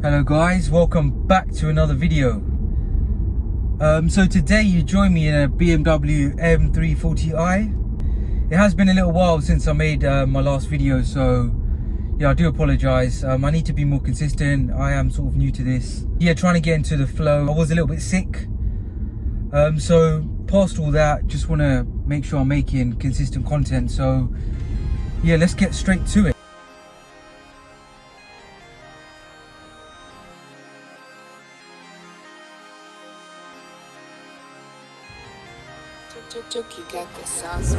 Hello guys, welcome back to another video. So today you join me in a BMW M340i. It has been a little while since I made my last video, so yeah, I do apologize. I need to be more consistent. I am sort of new to this. Yeah, trying to get into the flow. I was a little bit sick. So past all that, just want to make sure I'm making consistent content. So yeah, let's get straight to it. You got the sauce.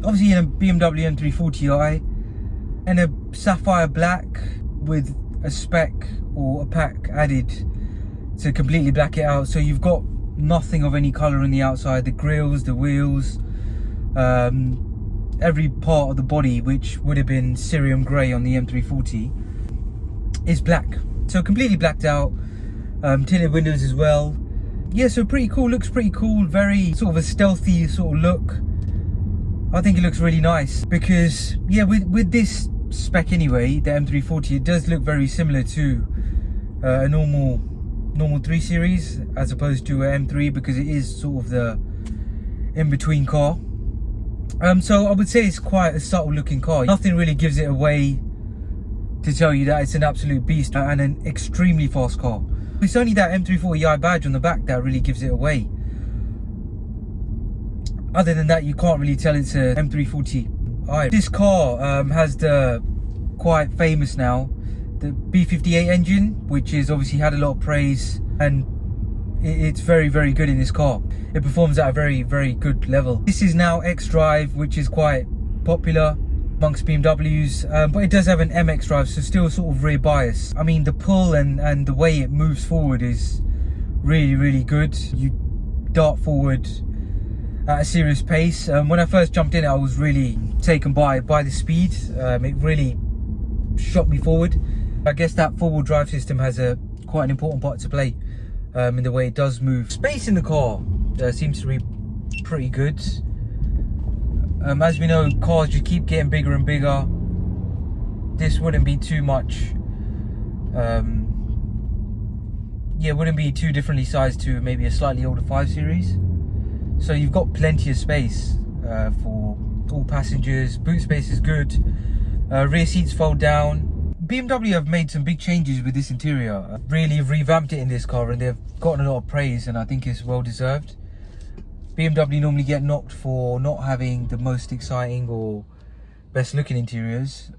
Obviously in a BMW M340i and a sapphire black with a spec or a pack added to completely black it out, so you've got nothing of any color on the outside. The grills, the wheels, every part of the body, which would have been cerium grey on the M340, is black, so completely blacked out. Tinted windows as well. Yeah, so pretty cool, looks pretty cool, very sort of a stealthy sort of look. I think it looks really nice because yeah, with this spec anyway, the M340, it does look very similar to a normal 3 Series as opposed to a M3, because it is sort of the in-between car. So I would say it's quite a subtle looking car. Nothing really gives it away to tell you that it's an absolute beast and an extremely fast car. It's only that M340i badge on the back that really gives it away. Other than that, you can't really tell it's a M340i. This car has the quite famous now, the B58 engine, which is obviously had a lot of praise, and it's very, very good in this car. It performs at a very, very good level. This is now X-Drive, which is quite popular amongst BMWs, but it does have an MX drive, so still sort of rear bias. I mean, the pull and the way it moves forward is really, really good. You dart forward at a serious pace. When I first jumped in, I was really taken by the speed. It really shot me forward. I guess that four-wheel drive system has quite an important part to play in the way it does move. Space in the car seems to be pretty good. As we know, cars just keep getting bigger and bigger. This wouldn't be too much. Yeah, wouldn't be too differently sized to maybe a slightly older 5 Series. So you've got plenty of space for all passengers. Boot space is good. Rear seats fold down. BMW have made some big changes with this interior. Really revamped it in this car, and they've gotten a lot of praise, and I think it's well deserved. BMW normally get knocked for not having the most exciting or best looking interiors.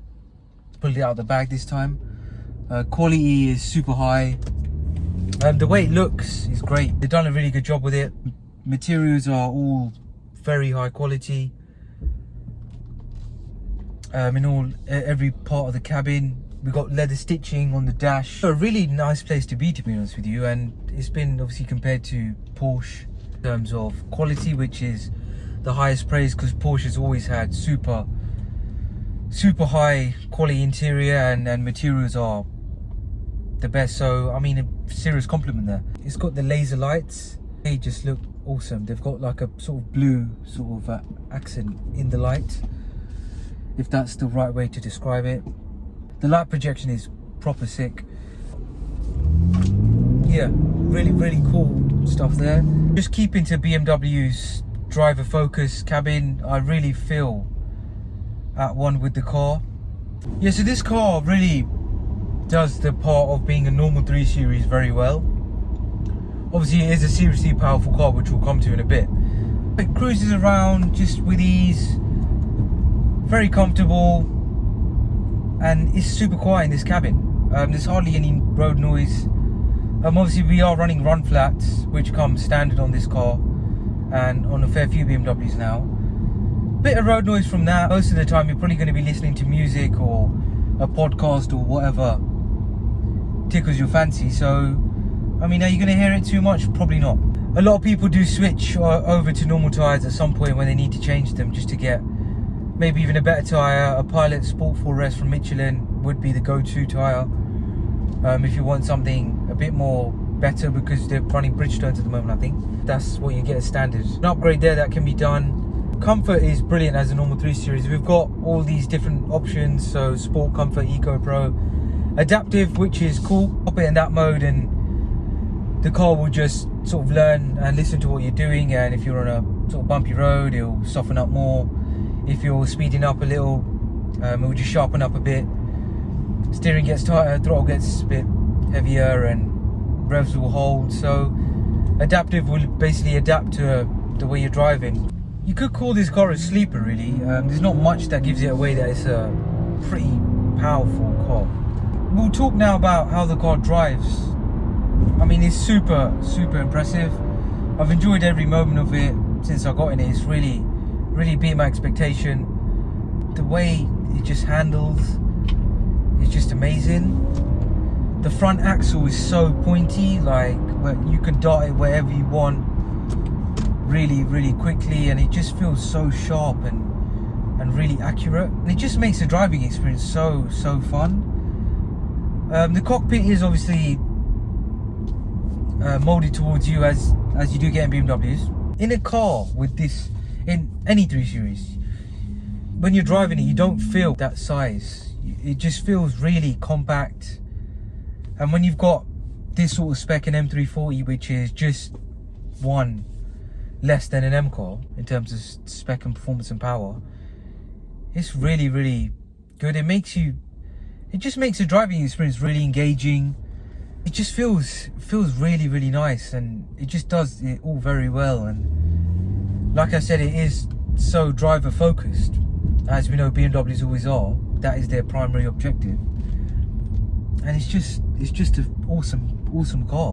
Pulled it out of the bag this time. Quality is super high. The way it looks is great. They've done a really good job with it. Materials are all very high quality. In every part of the cabin, we've got leather stitching on the dash. A really nice place to be honest with you, and it's been obviously compared to Porsche in terms of quality, which is the highest praise, because Porsche has always had super high quality interior, and materials are the best. So I mean, a serious compliment there. It's got the laser lights. They just look awesome. They've got like a sort of blue sort of accent in the light, if that's the right way to describe it. The light projection is proper sick. Yeah, really cool stuff there. Just keeping to BMW's driver focus cabin, I really feel at one with the car. Yeah, so this car really does the part of being a normal 3 Series very well. Obviously it is a seriously powerful car, which we'll come to in a bit. It cruises around just with ease, very comfortable, and it's super quiet in this cabin. There's hardly any road noise. Obviously we are running run flats, which come standard on this car and on a fair few BMWs now. Bit of road noise from that. Most of the time you're probably going to be listening to music or a podcast or whatever tickles your fancy. So I mean, are you going to hear it too much? Probably not. A lot of people do switch over to normal tyres at some point when they need to change them, just to get maybe even a better tyre. A Pilot Sport 4S from Michelin would be the go-to tyre if you want something a bit more better, because they're running Bridgestones at the moment. I think that's what you get as standard. An upgrade there that can be done. Comfort is brilliant as a normal 3 Series. We've got all these different options, so Sport, Comfort, Eco, Pro, Adaptive, which is cool. Pop it in that mode and the car will just sort of learn and listen to what you're doing, and if you're on a sort of bumpy road, it'll soften up more. If you're speeding up a little, it will just sharpen up a bit. Steering gets tighter, throttle gets a bit heavier, and revs will hold. So Adaptive will basically adapt to the way you're driving. You could call this car a sleeper, really. There's not much that gives it away that it's a pretty powerful car. We'll talk now about how the car drives. I mean, it's super impressive. I've enjoyed every moment of it since I got in it. It's really beat my expectation. The way it just handles is just amazing. The front axle is so pointy, like you can dart it wherever you want really quickly, and it just feels so sharp and really accurate. And it just makes the driving experience so fun. The cockpit is obviously molded towards you as you do get in BMWs. In a car with this, in any 3 Series, when you're driving it, you don't feel that size. It just feels really compact. And when you've got this sort of spec in M340, which is just one less than an M car in terms of spec and performance and power, it's really good. It just makes the driving experience really engaging. It just feels really nice, and it just does it all very well. And like I said, it is so driver focused, as we know BMWs always are. That is their primary objective, and it's just an awesome car.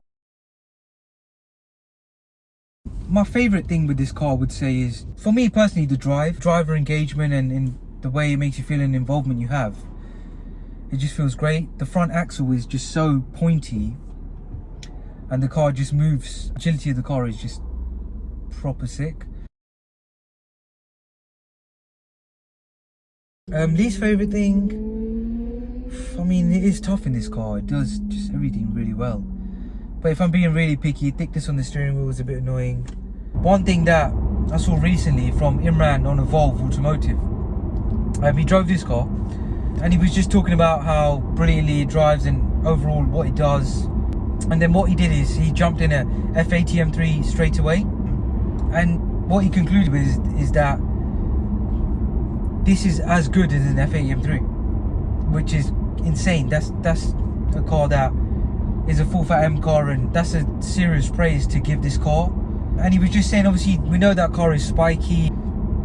My favorite thing with this car, I would say, is, for me personally, the driver engagement and the way it makes you feel and involvement you have. It just feels great. The front axle is just so pointy, and the car just moves. Agility of the car is just proper sick. Least favorite thing, I mean, it is tough in this car. It does just everything really well. But if I'm being really picky, thickness on the steering wheel was a bit annoying. One thing that I saw recently from Imran on Evolve Automotive, he drove this car, and he was just talking about how brilliantly it drives and overall what it does. And then what he did is he jumped in a F80 M3 straight away, and what he concluded with is that this is as good as an F80 M3, which is insane. That's a car that is a full fat M car, and that's a serious praise to give this car. And he was just saying, obviously we know that car is spiky.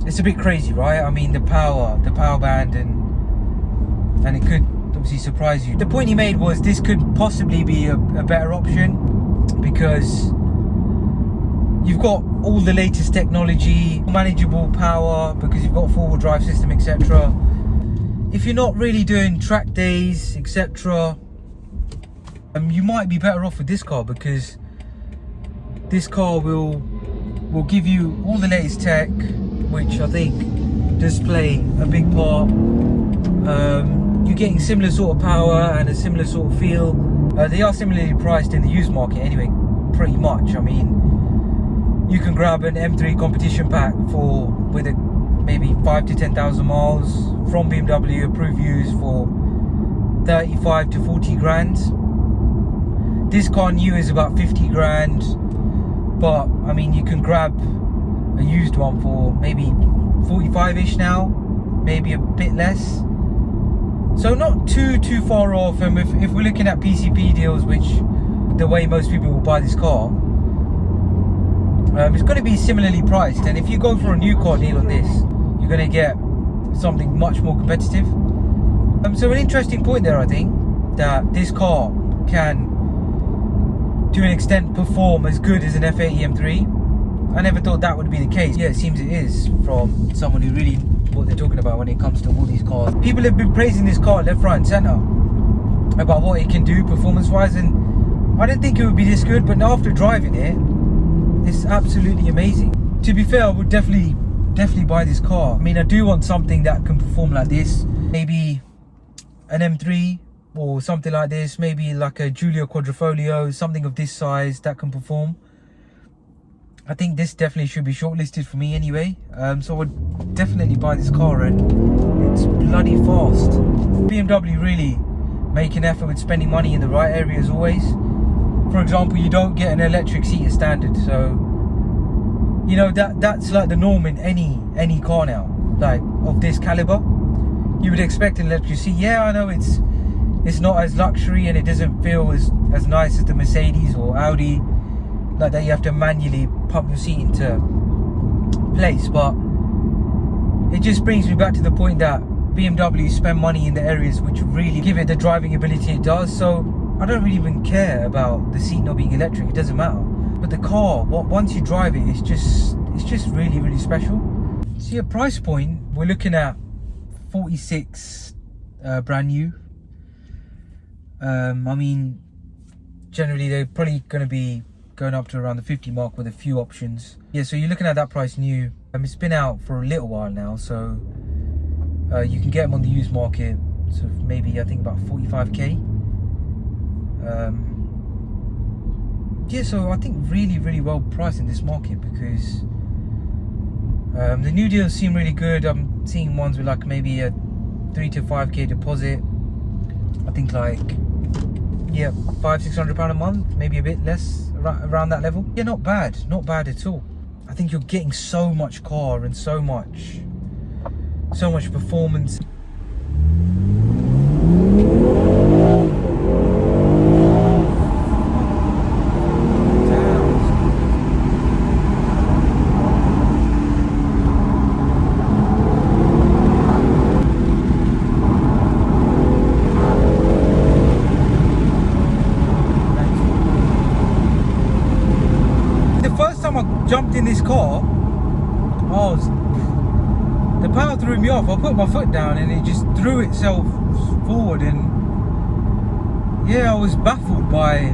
It's a bit crazy, right? I mean, the power band, and it could obviously surprise you. The point he made was this could possibly be a better option, because you've got all the latest technology, manageable power, because you've got a four-wheel drive system, etc. If you're not really doing track days, etc., you might be better off with this car, because this car will give you all the latest tech, which I think does play a big part. You're getting similar sort of power and a similar sort of feel. They are similarly priced in the used market anyway, pretty much. I mean, you can grab an M3 competition pack with maybe 5 to 10,000 miles from BMW, approved used for 35 to 40 grand. This car new is about 50 grand, but I mean, you can grab a used one for maybe 45-ish now, maybe a bit less. So not too far off. And if we're looking at PCP deals, which the way most people will buy this car, it's going to be similarly priced. And if you go for a new car deal on this, you're going to get something much more competitive. So an interesting point there, I think, that this car can to an extent perform as good as an F80 M3. I never thought that would be the case. Yeah, it seems it is, from someone who really what they're talking about when it comes to all these cars. People have been praising this car left, right and centre about what it can do performance wise, and I didn't think it would be this good, but after driving it, it's absolutely amazing. To be fair, I would definitely buy this car. I mean, I do want something that can perform like this, maybe an M3 or something like this, maybe like a Giulia Quadrifoglio, something of this size that can perform. I think this definitely should be shortlisted for me anyway. So I would definitely buy this car, and it's bloody fast. BMW really make an effort with spending money in the right areas always. For example, you don't get an electric seat as standard, so you know that's like the norm in any car now, like of this caliber. You would expect an electric seat. Yeah, I know it's not as luxury and it doesn't feel as nice as the Mercedes or Audi, like that you have to manually pump your seat into place, but it just brings me back to the point that BMW spend money in the areas which really give it the driving ability it does. So I don't really even care about the seat not being electric, it doesn't matter. But the car, once you drive it, it's just really special. See, at price point, we're looking at 46 brand new. I mean, generally they're probably going to be going up to around the 50 mark with a few options. Yeah, so you're looking at that price new. It's been out for a little while now, so you can get them on the used market, so maybe I think about 45k. Yeah, so I think really well priced in this market, because the new deals seem really good. I'm seeing ones with like maybe a 3 to 5k deposit. I think like, yeah, £500-600 a month, maybe a bit less, around that level. Yeah, not bad at all. I think you're getting so much car and so much performance. Jumped in this car, the power threw me off. I put my foot down and it just threw itself forward, and yeah, I was baffled by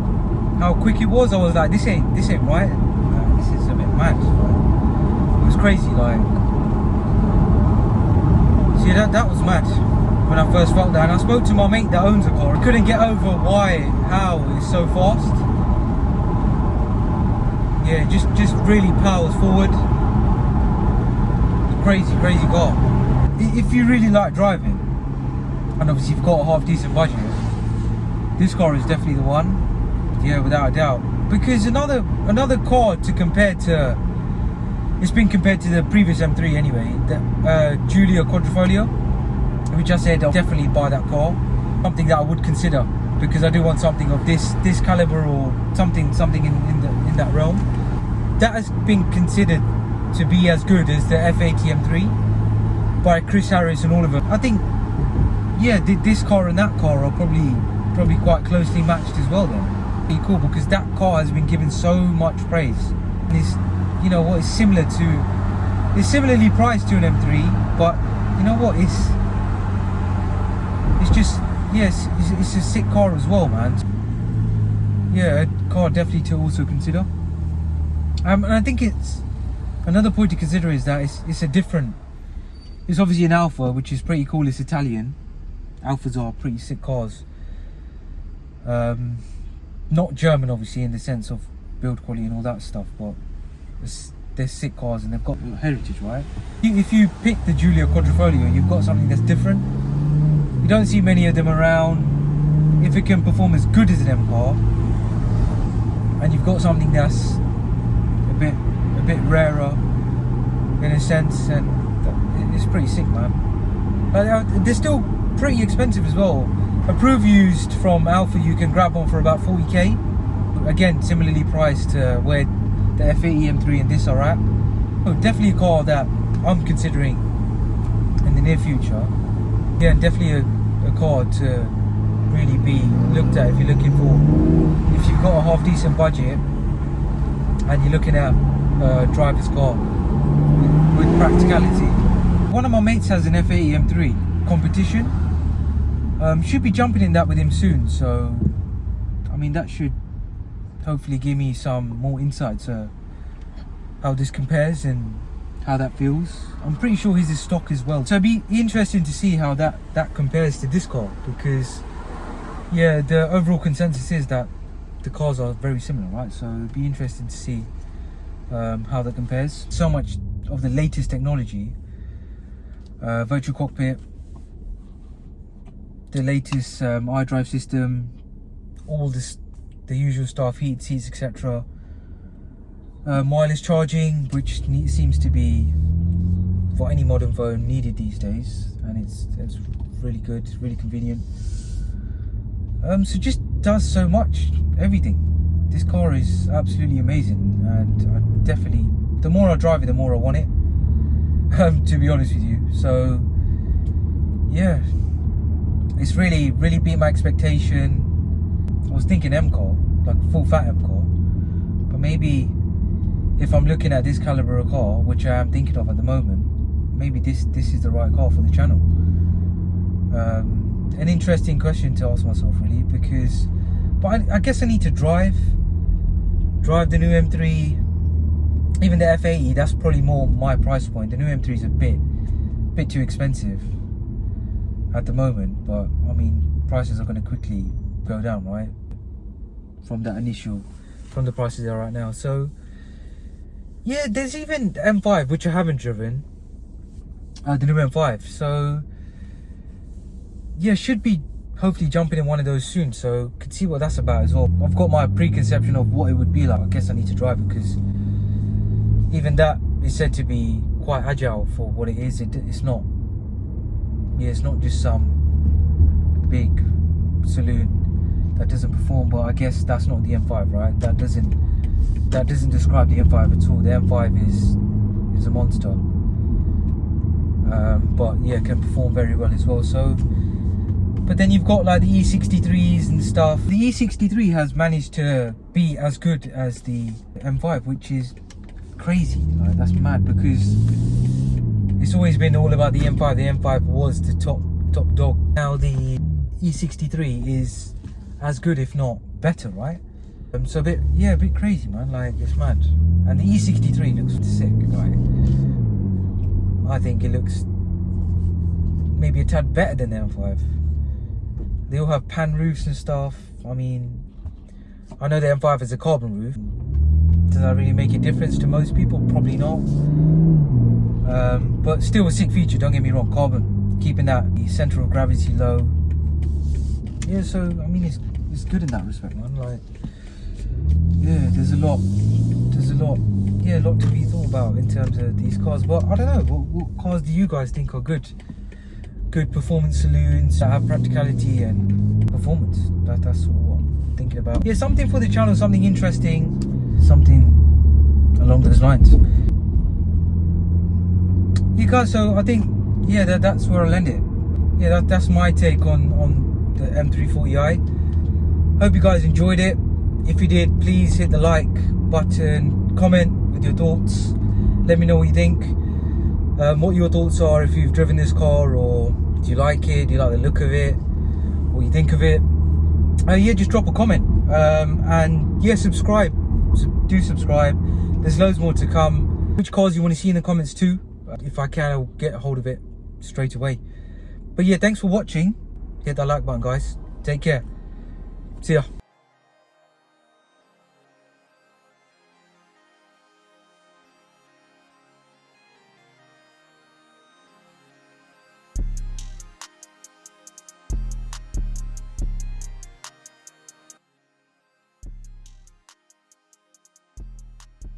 how quick it was. I was like, this ain't right. This is a bit mad. It was crazy, like. See, that was mad when I first felt that. And I spoke to my mate that owns a car. I couldn't get over how it's so fast. Yeah, just really powers forward. Crazy car. If you really like driving, and obviously you've got a half decent budget, this car is definitely the one. Yeah, without a doubt. Because another car to compare to, it's been compared to the previous M3 anyway, the Giulia Quadrifoglio, which I said I'll definitely buy that car. Something that I would consider, because I do want something of this caliber, or something in that realm. That has been considered to be as good as the F80 M3 by Chris Harris and all of them. I think, yeah, this car and that car are probably quite closely matched as well then. Pretty cool, because that car has been given so much praise. And it's, you know what, it's similarly priced to an M3, but you know what, it's just, yes, it's a sick car as well, man. Yeah, a car definitely to also consider. And I think it's another point to consider is that it's obviously an Alfa, which is pretty cool. It's Italian. Alfas are pretty sick cars. Not German, obviously, in the sense of build quality and all that stuff, but they're sick cars and they've got heritage, right? If you pick the Giulia Quadrifoglio, you've got something that's different. You don't see many of them around. If it can perform as good as an M car, and you've got something that's a bit rarer in a sense, and it's pretty sick, man. They're still pretty expensive as well. Approved used from Alpha you can grab one for about 40k. Again, similarly priced to where the F80 M3 and this are at. So definitely a car that I'm considering in the near future. Yeah, definitely a car to really be looked at if you're looking for, if you've got a half decent budget and you're looking at a driver's car with practicality. One of my mates has an F80 M3 competition. Should be jumping in that with him soon, so I mean that should hopefully give me some more insight to how this compares and how that feels. I'm pretty sure his is stock as well, so it'd be interesting to see how that compares to this car, because yeah, the overall consensus is that the cars are very similar, right? So it'd be interesting to see how that compares. So much of the latest technology, virtual cockpit, the latest iDrive system, all this, the usual stuff, heated seats, etc. Wireless charging, which seems to be for any modern phone needed these days, and it's really good, really convenient. So just does so much, everything. This car is absolutely amazing, and I definitely, the more I drive it, the more I want it. To be honest with you, so yeah, it's really beat my expectation. I was thinking M car, like full fat M car, but maybe if I'm looking at this caliber of car, which I am thinking of at the moment, maybe this is the right car for the channel. An interesting question to ask myself, really, because, but I guess I need to drive the new M3. Even the F80, that's probably more my price point. The new M3 is a bit too expensive at the moment, but I mean, prices are going to quickly go down, right? From the prices they are right now. So yeah, there's even the M5, which I haven't driven, the new M5. So yeah, should be hopefully jumping in one of those soon, so could see what that's about as well. I've got my preconception of what it would be like. I guess I need to drive it, because even that is said to be quite agile for what it is. It's not, yeah, it's not just some big saloon that doesn't perform. But I guess that's not the M5, right? That doesn't describe the M5 at all. The M5 is a monster, but yeah, can perform very well as well. So, but then you've got like the E63s and stuff. The E63 has managed to be as good as the M5, which is crazy. Like, that's mad, because it's always been all about the M5. The M5 was the top dog. Now the E63 is as good, if not better, right? So a bit crazy, man. Like, it's mad. And the E63 looks sick. Like, I think it looks maybe a tad better than the M5. They all have pan roofs and stuff. I mean, I know the M5 has a carbon roof. Does that really make a difference to most people? Probably not. But still a sick feature, don't get me wrong. Carbon, keeping that center of gravity low. Yeah, so I mean, it's good in that respect, man. Like, yeah, there's a lot to be thought about in terms of these cars. But I don't know, what cars do you guys think are good performance saloons that have practicality and performance? That's what I'm thinking about. Yeah, something for the channel, something interesting, something along those lines. You guys, so I think, yeah, that's where I'll end it. Yeah, that's my take on the M340i. Hope you guys enjoyed it. If you did, please hit the like button, comment with your thoughts, let me know what you think, what your thoughts are if you've driven this car, or do you like it, do you like the look of it, what you think of it. Yeah, just drop a comment, and yeah, subscribe. Do subscribe. There's loads more to come. Which cars you want to see in the comments too. If I can, I'll get a hold of it straight away. But yeah, thanks for watching. Hit that like button, guys. Take care. See ya.